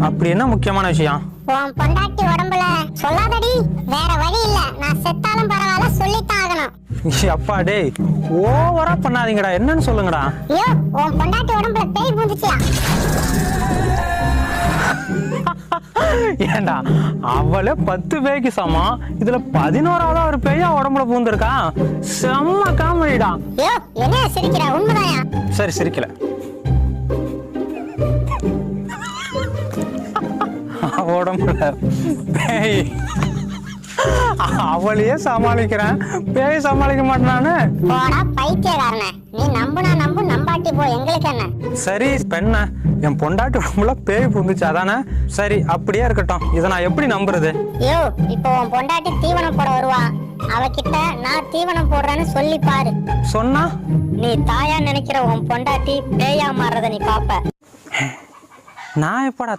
அப்படி என்ன முக்கியமான விஷயம்? உன் பொண்டாட்டி உடம்புல சொல்லாதடி, வேற வழி இல்ல, நான் செத்தாலும் பரவாயில்ல சொல்லித்தான் ஆகணும். அப்பா டேய், ஓவரா பண்ணாதீங்கடா, என்னன்னு சொல்லுங்கடா. ஐயோ, உன் பொண்டாட்டி உடம்புல பேய் பூந்துச்சியா? ஏண்டா, அவளே 10 பேய்க்கு சமம், இதுல 11ஆவது ஒரு பேயா உடம்புல பூந்திருக்கா? செம்ம காமெடிடா. ஐயோ, என்ன சிரிக்கிற? உண்மைதாயா? சரி, சிரிக்கல. உடம்புல பேய், அவளையே சமாளிக்கிறேன், பேய் சமாளிக்க மாட்டானு. போடா பைத்தியக்காரனே, நீ நம்புனா நம்பு, நம்பாட்டி போ, எங்களுக்கு என்ன? சரி பெண்ண, என் பொண்டாட்டி உடம்புல பேய் புந்துச்சு அதானே? சரி, அப்படியே இருக்கட்டும், இதை நான் எப்படி நம்புறது? ஐயோ, இப்போ உன் பொண்டாட்டி தீவனம் போட வருவா, அவகிட்ட நான் தீவனம் போடுறேன்னு சொல்லி பாரு. சொன்னா நீ தாயா நினைக்கிற உன் பொண்டாட்டி பேயா மாறுறத நீ பாப்ப. நான் எப்படா